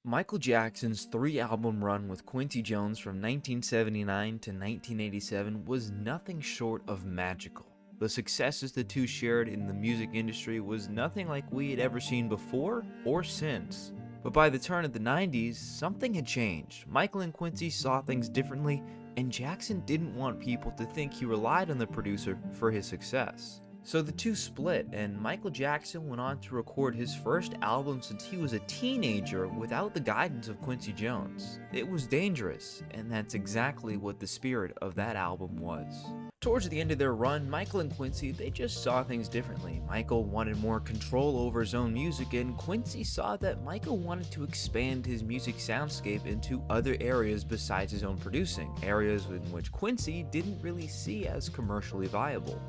Michael Jackson's three-album run with Quincy Jones from 1979 to 1987 was nothing short of magical. The successes the two shared in the music industry was nothing like we had ever seen before or since. But by the turn of the 90s, something had changed. Michael and Quincy saw things differently, and Jackson didn't want people to think he relied on the producer for his success. So the two split, and Michael Jackson went on to record his first album since he was a teenager without the guidance of Quincy Jones. It was dangerous, and that's exactly what the spirit of that album was. Towards the end of their run, Michael and Quincy, they just saw things differently. Michael wanted more control over his own music, and Quincy saw that Michael wanted to expand his music soundscape into other areas besides his own producing, areas in which Quincy didn't really see as commercially viable.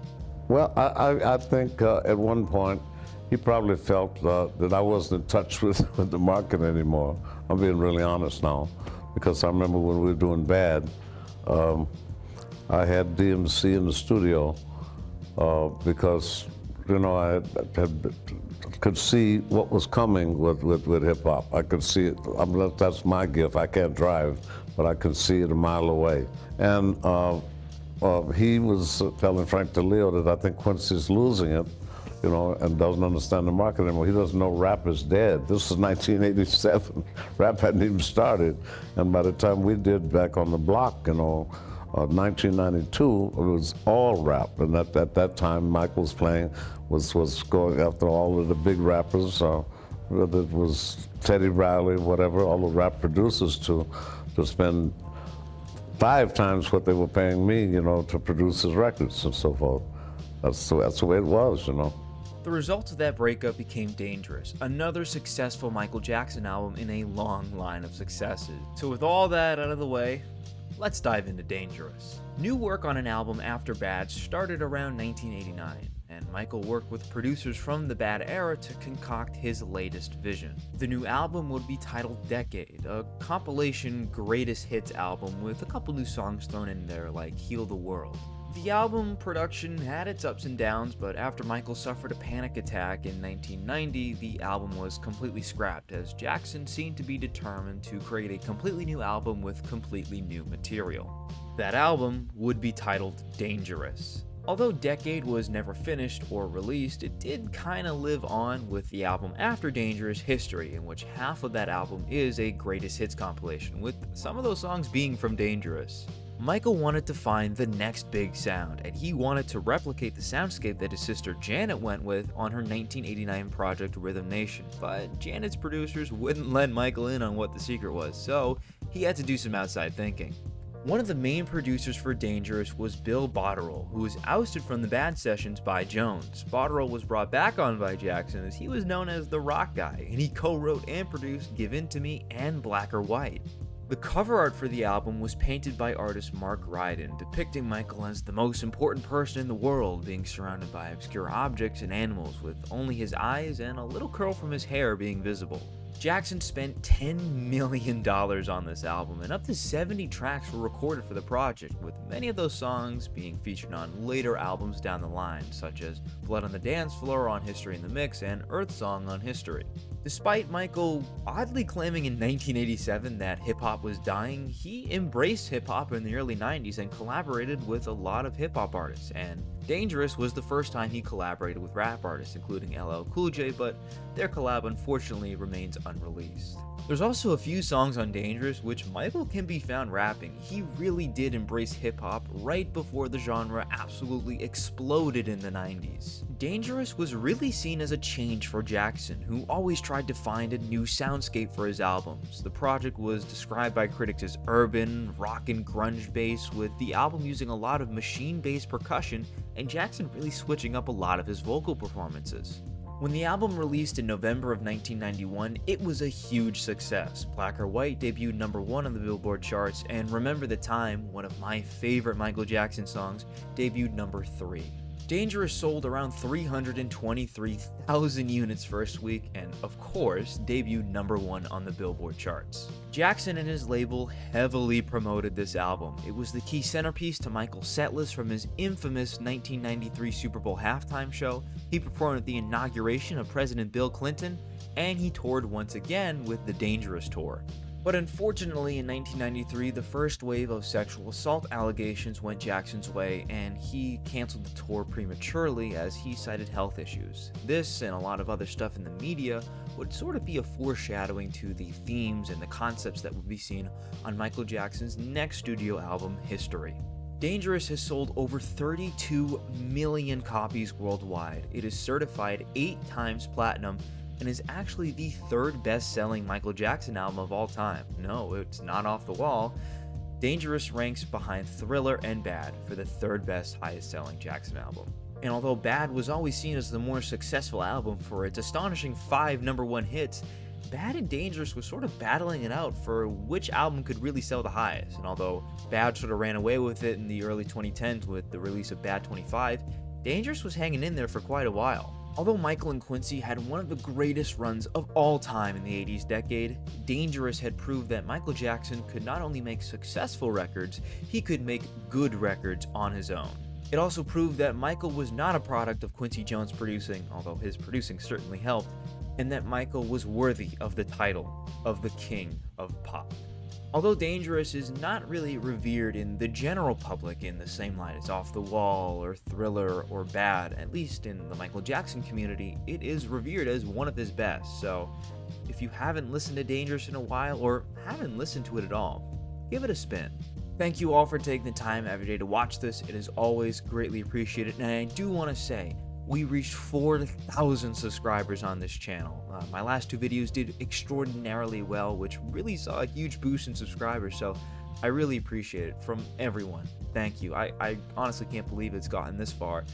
Well, I think at one point he probably felt that I wasn't in touch with the market anymore. I'm being really honest now, because I remember when we were doing Bad, I had DMC in the studio because, you know, I could see what was coming with hip hop. I could see it. That's my gift. I can't drive, but I could see it a mile away. And he was telling Frank DeLeo that I think Quincy's losing it, you know, and doesn't understand the market anymore. He doesn't know rap is dead. This was 1987. Rap hadn't even started. And by the time we did Back on the Block, you know, 1992, it was all rap. And at that time, Michael was playing, was going after all of the big rappers, whether it was Teddy Riley, whatever, all the rap producers to spend 5 times what they were paying me, you know, to produce his records and so forth. That's the way it was, you know. The result of that breakup became Dangerous, another successful Michael Jackson album in a long line of successes. So with all that out of the way, let's dive into Dangerous. New work on an album after Bad started around 1989, and Michael worked with producers from the Bad era to concoct his latest vision. The new album would be titled Decade, a compilation greatest hits album with a couple new songs thrown in there like Heal the World. The album production had its ups and downs, but after Michael suffered a panic attack in 1990, the album was completely scrapped, as Jackson seemed to be determined to create a completely new album with completely new material. That album would be titled Dangerous. Although Decade was never finished or released, it did kinda live on with the album after Dangerous History, in which half of that album is a greatest hits compilation, with some of those songs being from Dangerous. Michael wanted to find the next big sound, and he wanted to replicate the soundscape that his sister Janet went with on her 1989 project Rhythm Nation, but Janet's producers wouldn't let Michael in on what the secret was, so he had to do some outside thinking. One of the main producers for Dangerous was Bill Botterill, who was ousted from the Bad Sessions by Jones. Botterill was brought back on by Jackson as he was known as the rock guy, and he co-wrote and produced Give In To Me and Black or White. The cover art for the album was painted by artist Mark Ryden, depicting Michael as the most important person in the world, being surrounded by obscure objects and animals, with only his eyes and a little curl from his hair being visible. Jackson spent $10 million on this album, and up to 70 tracks were recorded for the project, with many of those songs being featured on later albums down the line, such as Blood on the Dance Floor on History in the Mix and Earth Song on History. Despite Michael oddly claiming in 1987 that hip-hop was dying, he embraced hip-hop in the early 90s and collaborated with a lot of hip-hop artists, and Dangerous was the first time he collaborated with rap artists, including LL Cool J, but their collab unfortunately remains unreleased. There's also a few songs on Dangerous which Michael can be found rapping. He really did embrace hip-hop right before the genre absolutely exploded in the 90s. Dangerous was really seen as a change for Jackson, who always tried to find a new soundscape for his albums. The project was described by critics as urban, rock and grunge based, with the album using a lot of machine-based percussion and Jackson really switching up a lot of his vocal performances. When the album released in November of 1991, it was a huge success. Black or White debuted number 1 on the Billboard charts, and Remember the Time, one of my favorite Michael Jackson songs, debuted number 3. Dangerous sold around 323,000 units first week, and of course, debuted number 1 on the Billboard charts. Jackson and his label heavily promoted this album. It was the key centerpiece to Michael's setlist from his infamous 1993 Super Bowl halftime show. He performed at the inauguration of President Bill Clinton, and he toured once again with the Dangerous Tour. But unfortunately, in 1993, the first wave of sexual assault allegations went Jackson's way, and he canceled the tour prematurely as he cited health issues. This, and a lot of other stuff in the media, would sort of be a foreshadowing to the themes and the concepts that would be seen on Michael Jackson's next studio album, History. Dangerous has sold over 32 million copies worldwide. It is certified 8 times platinum, and is actually the 3rd best-selling Michael Jackson album of all time. No, it's not off the wall. Dangerous ranks behind Thriller and Bad for the 3rd best highest-selling Jackson album. And although Bad was always seen as the more successful album for its astonishing 5 #1 hits, Bad and Dangerous was sort of battling it out for which album could really sell the highest. And although Bad sort of ran away with it in the early 2010s with the release of Bad 25, Dangerous was hanging in there for quite a while. Although Michael and Quincy had one of the greatest runs of all time in the 80s decade, Dangerous had proved that Michael Jackson could not only make successful records, he could make good records on his own. It also proved that Michael was not a product of Quincy Jones producing, although his producing certainly helped, and that Michael was worthy of the title of the King of Pop. Although Dangerous is not really revered in the general public in the same light as Off the Wall or Thriller or Bad, at least in the Michael Jackson community, it is revered as one of his best. So if you haven't listened to Dangerous in a while or haven't listened to it at all, give it a spin. Thank you all for taking the time every day to watch this. It is always greatly appreciated. And I do want to say, we reached 4,000 subscribers on this channel. My last 2 videos did extraordinarily well, which really saw a huge boost in subscribers, so I really appreciate it from everyone. Thank you. I honestly can't believe it's gotten this far.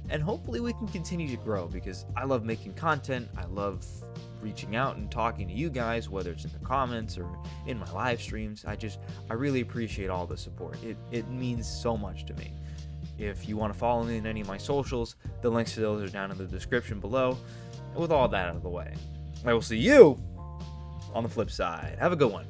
And hopefully we can continue to grow, because I love making content. I love reaching out and talking to you guys, whether it's in the comments or in my live streams. I really appreciate all the support. It means so much to me. If you want to follow me in any of my socials, the links to those are down in the description below. And with all that out of the way, I will see you on the flip side. Have a good one.